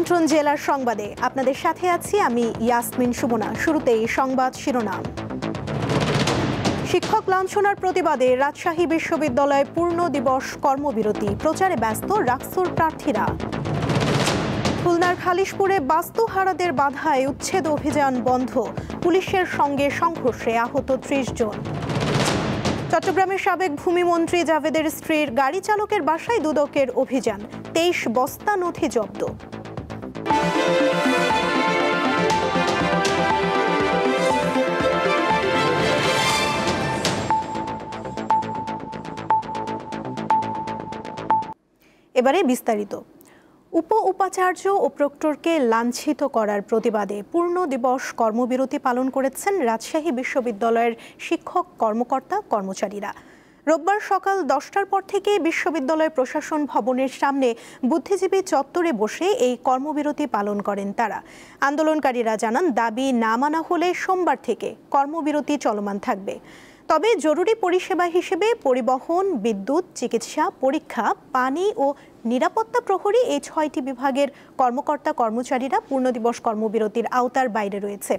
আমন্ত্রণ জেলার সংবাদে আপনাদের সাথে আছি আমি ইয়াসমিন সুমনা। শুরুতেই সংবাদ শিরোনাম। শিক্ষক লাঞ্ছনার প্রতিবাদে রাজশাহী বিশ্ববিদ্যালয়ে পূর্ণ দিবস কর্মবিরতি, প্রচারে ব্যস্ত রাকসুর প্রার্থীরা। খুলনার খালিশপুরে বাস্তুহারাদের বাধায় উচ্ছেদ অভিযান বন্ধ, পুলিশের সঙ্গে সংঘর্ষে আহত ৩০ জন। চট্টগ্রামের সাবেক ভূমিমন্ত্রী জাভেদের স্ত্রীর গাড়ি চালকের বাসায় দুদকের অভিযান, ২৩ বস্তা নথি জব্দ। এবারে বিস্তারিত। উপাচার্য ও প্রক্টরকে লাঞ্ছিত করার প্রতিবাদে পূর্ণ দিবস কর্মবিরতি পালন করেছেন রাজশাহী বিশ্ববিদ্যালয়ের শিক্ষক কর্মকর্তা কর্মচারীরা। রোববার সকাল 10টার পর থেকে বিশ্ববিদ্যালয় প্রশাসন ভবনের সামনে বুদ্ধিজীবী চত্বরে বসে এই কর্মবিরতি পালন করেন তারা। আন্দোলনকারীরা জানান, দাবি না মানা হলে সোমবার থেকে কর্মবিরতি চলমান থাকবে। তবে জরুরি পরিষেবা হিসেবে পরিবহন, বিদ্যুৎ, চিকিৎসা, পরীক্ষা, পানি ও নিরাপত্তা প্রহরী এই 6টি বিভাগের কর্মকর্তা কর্মচারীরা পূর্ণদিবস কর্মবিরতির আওতার বাইরে রয়েছে।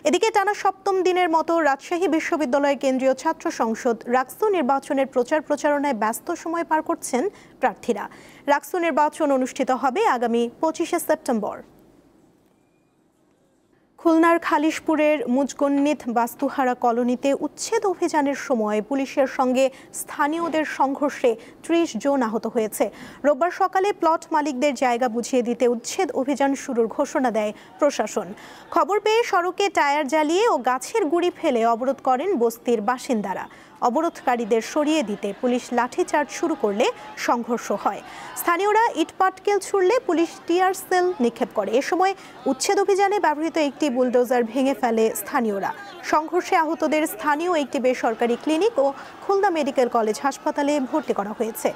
এদিকে টানা 7ম দিনের মতো রাজশাহী বিশ্ববিদ্যালয় কেন্দ্রীয় ছাত্র সংসদ রাকসু নির্বাচনের প্রচার প্রচারণায় ব্যস্ত সময় পার করছেন প্রার্থীরা। রাকসু নির্বাচন অনুষ্ঠিত হবে আগামী 25শে সেপ্টেম্বর। খুলনার খালিশপুরের মুজগন্নিত বাস্তুহারা কলোনিতে উচ্ছেদ অভিযানের সময় পুলিশের সঙ্গে স্থানীয়দের সংঘর্ষে ৩০ জন আহত হয়েছে। রোববার সকালে প্লট মালিকদের জায়গা বুঝিয়ে দিতে উচ্ছেদ অভিযান শুরুর ঘোষণা দেয় প্রশাসন। খবর পেয়ে সড়কে টায়ার জ্বালিয়ে ও গাছের গুঁড়ি ফেলে অবরোধ করেন বস্তির বাসিন্দারা। অবরোধকারীদের সরিয়ে দিতে পুলিশ লাঠিচার্জ শুরু করলে সংঘর্ষ হয়। স্থানীয়রা ইটপাটকেল ছুড়লে পুলিশ টিয়ার সেল নিক্ষেপ করে। এ সময় উচ্ছেদ অভিযানে ব্যবহৃত একটি বুলডোজার ভেঙে ফেলে স্থানীয়রা। সংঘর্ষে আহতদের স্থানীয় একটি বেসরকারি ক্লিনিক ও খুলনা মেডিকেল কলেজ হাসপাতালে ভর্তি করা হয়েছে।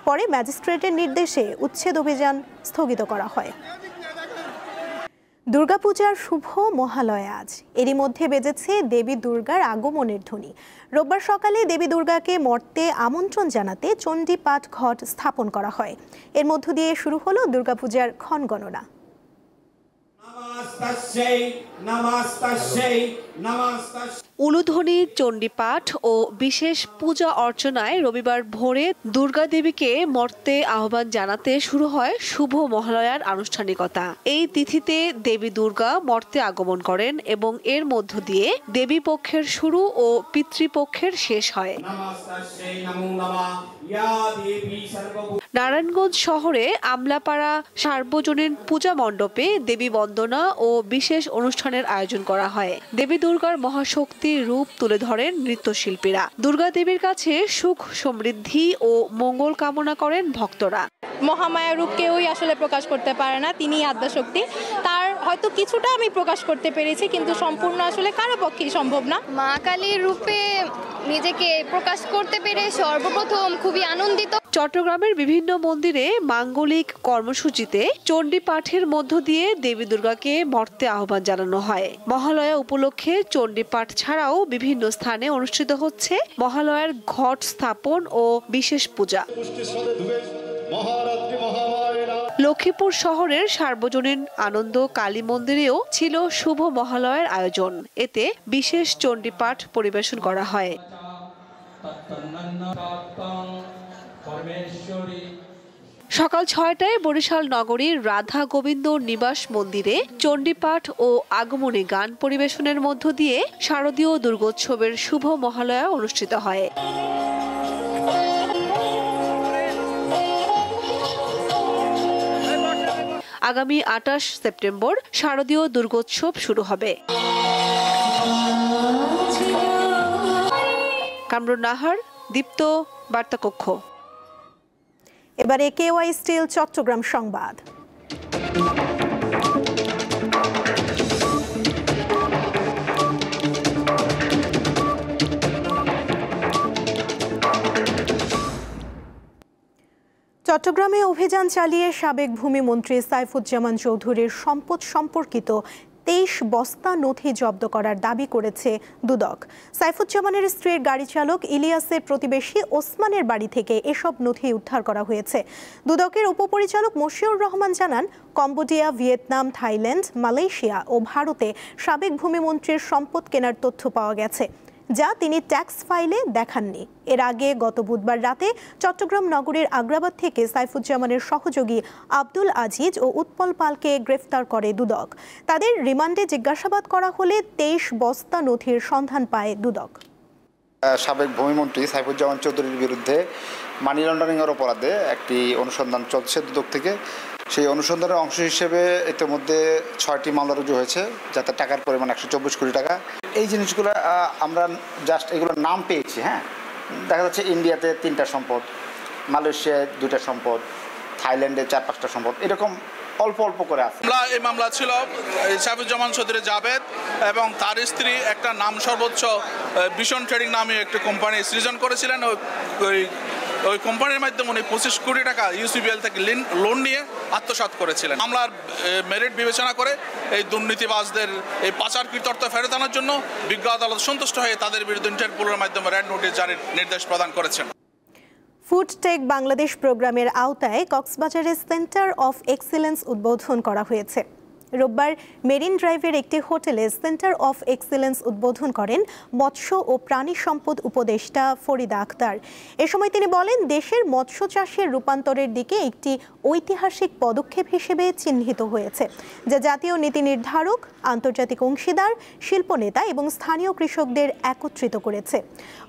পরে ম্যাজিস্ট্রেটের নির্দেশে উচ্ছেদ অভিযান স্থগিত করা হয়। দুর্গাপূজার শুভ মহালয়া আজ। এরই মধ্যে বেজেছে দেবী দুর্গার আগমনের ধ্বনি। রোববার সকালে দেবী দুর্গাকে মর্তে আমন্ত্রণ জানাতে চণ্ডী পাঠ ঘট স্থাপন করা হয়। এর মধ্য দিয়ে শুরু হলো দুর্গাপূজার ক্ষণগণনা। উলুধ্বনি, চণ্ডীপাঠ ও বিশেষ পূজা অর্চনায় রবিবার ভোরে দুর্গা দেবীকে মর্তে আহ্বান জানাতে শুরু হয় শুভ মহালয়ার আনুষ্ঠানিকতা। এই তিথিতে দেবী দুর্গা মর্তে আগমন করেন এবং এর মধ্য দিয়ে দেবী পক্ষের শুরু ও পিতৃপক্ষের শেষ হয়। নারায়ণগঞ্জ শহরে আমলাপাড়া সার্বজনীন পূজা মণ্ডপে দেবী বন্দনা ও বিশেষ অনুষ্ঠানের আয়োজন করা হয়। দেবী দুর্গার মহাশক্তির রূপ তুলে ধরেন নৃত্যশিল্পীরা। দুর্গা দেবীর কাছে সুখ, সমৃদ্ধি ও মঙ্গল কামনা করেন ভক্তরা। মহামায়া রূপ কেউই আসলে প্রকাশ করতে পারে না, তিনি আদ্যাশক্তি। তার হয়তো কিছুটা আমি প্রকাশ করতে পেরেছি, কিন্তু সম্পূর্ণ আসলে কারো পক্ষেই সম্ভব না। মা কালীর রূপে নিজেকে প্রকাশ করতে পেরে সর্বপ্রথম খুবই আনন্দিত। চট্টগ্রামের বিভিন্ন মন্দিরে মাঙ্গলিক কর্মসূচিতে চণ্ডী পাঠের মধ্য দিয়ে দেবী দুর্গাকে মর্তে আহ্বান জানানো হয়। মহালয়া উপলক্ষে চণ্ডী পাঠ ছাড়াও বিভিন্ন স্থানে অনুষ্ঠিত হচ্ছে মহালয়ার ঘট স্থাপন ও বিশেষ পূজা। লক্ষ্মীপুর শহরের সার্বজনীন আনন্দ কালী মন্দিরেও ছিল শুভ মহালয়ার আয়োজন। এতে বিশেষ চণ্ডীপাঠ পরিবেশন করা হয়। সকাল 6টায় বরিশাল নগরীর রাধা গোবিন্দ নিবাস মন্দিরে চণ্ডীপাঠ ও আগমনী গান পরিবেশনের মধ্য দিয়ে শারদীয় দুর্গোৎসবের শুভ মহালয়া অনুষ্ঠিত হয়। আগামী 28 সেপ্টেম্বর শারদীয় দুর্গোৎসব শুরু হবে। কামরুন নাহার, দীপ্ত, বার্তাকক্ষ। এবারে কেওয়াই স্টিল চট্টগ্রাম সংবাদ। চট্টগ্রামে অভিযান চালিয়ে সাবেক ভূমিমন্ত্রী সাইফুজ্জামান চৌধুরীর সম্পদ সম্পর্কিত 23 বস্তা নথি জব্দ করার দাবি করেছে দুদক। সাইফুজ্জামানের স্ত্রীর গাড়ি চালক ইলিয়াসের প্রতিবেশী ওসমানের বাড়ি থেকে এসব নথি উদ্ধার করা হয়েছে। দুদকের উপপরিচালক মশিউর রহমান জানান, কম্বোডিয়া, ভিয়েতনাম, থাইল্যান্ড, মালয়েশিয়া ও ভারতে সাবেক ভূমিমন্ত্রীর সম্পদ কেনার তথ্য পাওয়া গেছে, যা তিনি ট্যাক্স ফাইলে দেখাননি। এর আগে গত বুধবার রাতে চট্টগ্রাম নগরীর আগ্রাবাদ থেকে সাইফুজ্জামানের সহযোগী আব্দুল আজিজ ও উৎপল পালকে গ্রেফতার করে দুদক। তাদের রিমান্ডে জিজ্ঞাসাবাদ করা হলে 23 বস্তা নথির সন্ধান পায় দুদক। সাবেক ভূমিমন্ত্রী সাইফুজ্জামান চৌধুরীর বিরুদ্ধে মানি লন্ডারিংয়ের অপরাধে একটি অনুসন্ধান চলছে দুদক থেকে। সেই অনুসন্ধানের অংশ হিসেবে ইতিমধ্যে 6টি মামলা রুজু হয়েছে, যাতে টাকার পরিমাণ 124 কোটি টাকা। এই জিনিসগুলো আমরা জাস্ট এগুলোর নাম পেয়েছি। দেখা যাচ্ছে ইন্ডিয়াতে 3টা সম্পদ, মালয়েশিয়ায় 2টা সম্পদ, থাইল্যান্ডে 4-5টা সম্পদ, এরকম অল্প অল্প করে আছে। এই মামলা ছিল সাইফুজ্জামান চৌধুরী জাভেদ এবং তার স্ত্রী একটা নাম সর্বোচ্চ ভিশন ট্রেডিং নামে একটি কোম্পানি সৃজন করেছিলেন। ওই কোম্পানির মাধ্যমে উনি 25 কোটি টাকা ইউসিবিএল থেকে লোন নিয়ে আত্মসাৎ করেছিলেন। মামলার মেরিট বিবেচনা করে এই দুর্নীতিবাজদের এই পাচারকৃত অর্থ ফেরত আনার জন্য বিজ্ঞ আদালত সন্তুষ্ট হয়ে তাদের বিরুদ্ধে ইন্টারপোলের মাধ্যমে রেড নোটিশ জারির নির্দেশ প্রদান করেছেন। ফুড টেক বাংলাদেশ প্রোগ্রামের আওতায় কক্সবাজারে সেন্টার অফ এক্সিলেন্স উদ্বোধন করা হয়েছে। রোববার মেরিন ড্রাইভের একটি হোটেলে সেন্টার অফ এক্সিলেন্স উদ্বোধন করেন মৎস্য ও প্রাণী সম্পদ উপদেষ্টা ফরিদা আক্তার। এ সময় তিনি বলেন, দেশের মৎস্য চাষের রূপান্তরের দিকে একটি ঐতিহাসিক পদক্ষেপ হিসেবে চিহ্নিত হয়েছে, যা জাতীয় নীতি নির্ধারক, আন্তর্জাতিক অংশীদার, শিল্পনেতা এবং স্থানীয় কৃষকদের একত্রিত করেছে।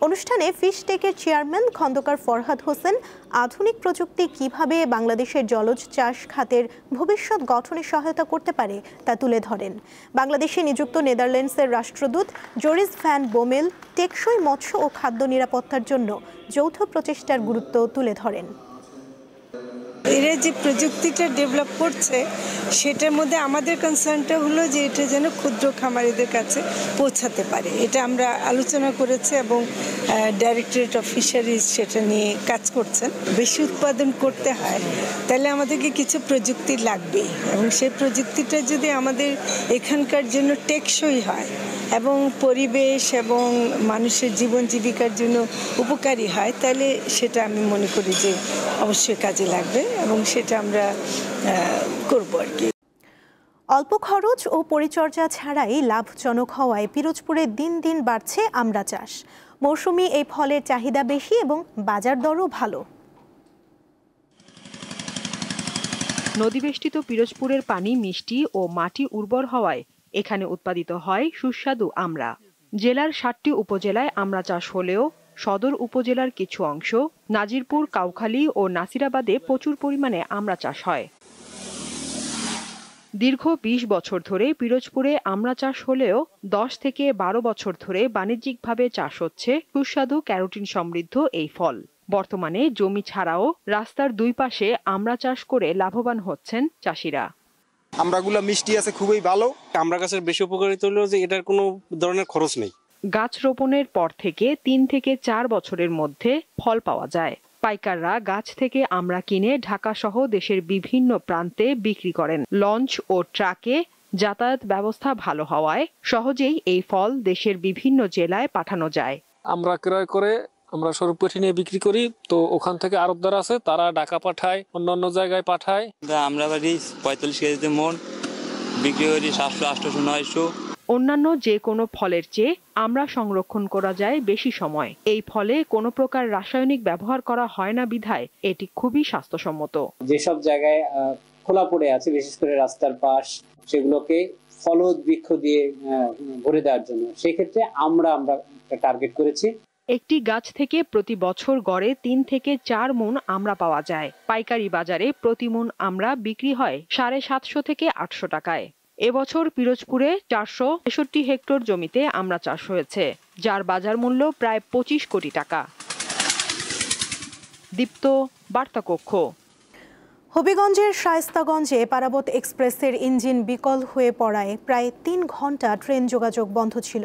অনুষ্ঠানে ফিশ টেকের চেয়ারম্যান খন্দকার ফরহাদ হোসেন আধুনিক প্রযুক্তি কিভাবে বাংলাদেশের জলজ চাষ খাতের ভবিষ্যৎ গঠনে সহায়তা করতে পারে তা তুলে ধরেন। বাংলাদেশে নিযুক্ত নেদারল্যান্ডসের রাষ্ট্রদূত জোরিস ভ্যান বোমেল টেকসই মৎস্য ও খাদ্য নিরাপত্তার জন্য যৌথ প্রচেষ্টার গুরুত্ব তুলে ধরেন। এরা যে প্রযুক্তিটা ডেভেলপ করছে সেটার মধ্যে আমাদের কনসার্নটা হলো যে এটা যেন ক্ষুদ্র খামারিদের কাছে পৌঁছাতে পারে। এটা আমরা আলোচনা করেছি এবং ডাইরেক্টরেট অফ ফিশারিজ সেটা নিয়ে কাজ করছেন। বেশি উৎপাদন করতে হয় তাহলে আমাদেরকে কিছু প্রযুক্তি লাগবে, এবং সেই প্রযুক্তিটা যদি আমাদের এখানকার জন্য টেকসই হয় এবং পরিবেশ এবং মানুষের জীবন জীবিকার জন্য উপকারী হয়, তাহলে সেটা আমি মনে করি যে অবশ্যই কাজে লাগবে এবং সেটা আমরা করব আর কি। অল্প খরচ ও পরিচর্যা ছাড়াই লাভজনক হওয়ায় পিরোজপুরে দিন দিন বাড়ছে আমড়া চাষ। মৌসুমি এই ফলের চাহিদা বেশি এবং বাজার দরও ভালো। নদীবেষ্টিত পিরোজপুরের পানি মিষ্টি ও মাটি উর্বর হওয়ায় এখানে উৎপাদিত হয় সুস্বাদু আমড়া। জেলার 7টি উপজেলায় আমড়া চাষ হলেও সদর উপজেলার কিছু অংশ, নাজিরপুর, কাউখালী ও নাসিরাবাদে প্রচুর পরিমাণে আমড়া চাষ হয়। দীর্ঘ 20 বছর ধরে পিরোজপুরে আমড়া চাষ হলেও 10 থেকে 12 বছর ধরে বাণিজ্যিকভাবে চাষ হচ্ছে সুস্বাদু ক্যারোটিন সমৃদ্ধ এই ফল। বর্তমানে জমি ছাড়াও রাস্তার 2 পাশে আমড়া চাষ করে লাভবান হচ্ছেন চাষিরা। আমড়াগুলো মিষ্টি আছে, খুবই ভালো। আমড়া গাছের বেশি উপকারিতা হলো যে এটার কোনো ধরনের খরচ নেই। গাছ রোপণের পর থেকে 3 থেকে 4 বছরের মধ্যে ফল পাওয়া যায়। পাইকাররা গাছ থেকে আমড়া কিনে ঢাকা সহ দেশের বিভিন্ন প্রান্তে বিক্রি করেন। লঞ্চ ও ট্রাকে যাতায়াত ব্যবস্থা ভালো হওয়ায় সহজেই এই ফল দেশের বিভিন্ন জেলায় পাঠানো যায়। আমরা ক্রয় করে আমরা স্বরূপকাঠি নিয়ে বিক্রি করি, তো ওখান থেকে আড়তদার আছে, তারা ঢাকা পাঠায়, অন্যান্য জায়গায় পাঠায়। আমরা বাড়ি 45 কেজিতে মন বিক্রি করি 700, 800, 900। অন্যান্য যে কোনো ফলের চেয়ে আমড়া সংরক্ষণ করা যায় বেশি সময়। এই ফলে কোনো প্রকার রাসায়নিক ব্যবহার করা হয় না বিধায় এটি খুবই স্বাস্থ্যসম্মত। যেসব জায়গায় খোলা পড়ে আছে, বিশেষ করে রাস্তার পাশ, সেগুলোকে ফলদ বৃক্ষ দিয়ে ভরে দেওয়ার জন্য সেই ক্ষেত্রে আমরা টার্গেট করেছি। একটি গাছ থেকে প্রতি বছর গড়ে 3 থেকে 4 মণ আমড়া পাওয়া যায়। পাইকারি বাজারে প্রতি মণ আমড়া বিক্রি হয় 750 থেকে 800 টাকায়। এবছর পিরোজপুরে 463 হেক্টর জমিতে আমড়া চাষ হয়েছে, যার বাজার মূল্য প্রায় 25 কোটি টাকা। দীপ্ত, বার্তা কক্ষ। হবিগঞ্জের শায়েস্তাগঞ্জে পারাবত এক্সপ্রেসের ইঞ্জিন বিকল হয়ে পড়ায় প্রায় ৩ ঘন্টা ট্রেন যোগাযোগ বন্ধ ছিল।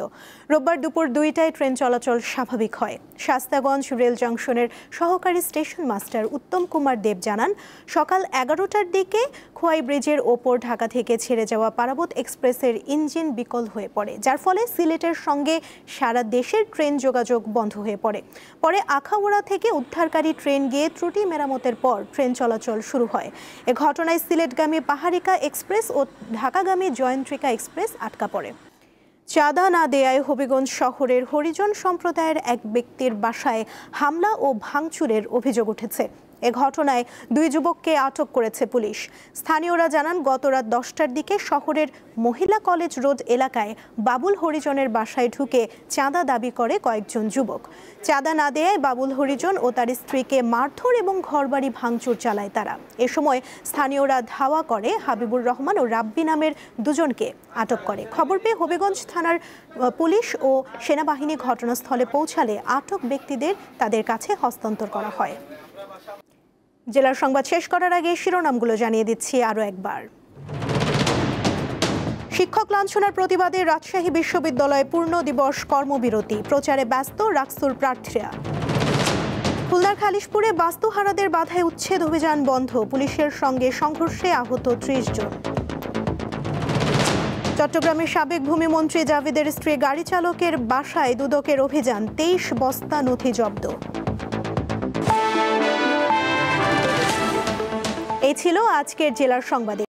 রোববার দুপুর ২টায় ট্রেন চলাচল স্বাভাবিক হয়। শায়েস্তাগঞ্জ রেল জংশনের সহকারী স্টেশন মাস্টার উত্তম কুমার দেব জানান, সকাল ১১টার দিকে খোয়াই ব্রিজের ওপর ঢাকা থেকে ছেড়ে যাওয়া পারাবত এক্সপ্রেসের ইঞ্জিন বিকল হয়ে পড়ে, যার ফলে সিলেটের সঙ্গে সারা দেশের ট্রেন যোগাযোগ বন্ধ হয়ে পড়ে। পরে আখাউড়া থেকে উদ্ধারকারী ট্রেন গিয়ে ত্রুটি মেরামতের পর ট্রেন চলাচল শুরু হয়। এ ঘটনায় সিলেটগামী পাহাড়িকা এক্সপ্রেস ও ঢাকাগামী জয়ন্ত্রিকা এক্সপ্রেস আটকা পড়ে। চাঁদা না দেয়ায় হবিগঞ্জ শহরের হরিজন সম্প্রদায়ের এক ব্যক্তির বাসায় হামলা ও ভাঙচুরের অভিযোগ উঠেছে। এ ঘটনায় ২ যুবককে আটক করেছে পুলিশ। স্থানীয়রা জানান, গত রাত ১০টার দিকে শহরের মহিলা কলেজ রোড এলাকায় বাবুল হরিজনের বাসায় ঢুকে চাঁদা দাবি করে কয়েকজন যুবক। চাঁদা না দেয়ায় বাবুল হরিজন ও তার স্ত্রীকে মারধর এবং ঘরবাড়ি ভাঙচুর চালায় তারা। এ সময় স্থানীয়রা ধাওয়া করে হাবিবুর রহমান ও রাব্বি নামের দুজনকে আটক করে। খবর পেয়ে হবিগঞ্জ থানার পুলিশ ও সেনাবাহিনী ঘটনাস্থলে পৌঁছালে আটক ব্যক্তিদের তাদের কাছে হস্তান্তর করা হয়। জেলার সংবাদ শেষ করার আগে শিরোনামগুলো জানিয়ে দিচ্ছি আরও একবার। শিক্ষক লাঞ্ছনার প্রতিবাদে রাজশাহী বিশ্ববিদ্যালয়ে পূর্ণ দিবস কর্মবিরতি, প্রচারে ব্যস্ত রাকসুর প্রার্থীরা। খুলনার খালিশপুরে বাস্তুহারাদের বাধায় উচ্ছেদ অভিযান বন্ধ, পুলিশের সঙ্গে সংঘর্ষে আহত ৩০ জন। চট্টগ্রামের সাবেক ভূমিমন্ত্রী জাভেদের স্ত্রী গাড়ি চালকের বাসায় দুদকের অভিযান, ২৩ বস্তা নথি জব্দ। এই ছিল আজকের জেলার সংবাদে।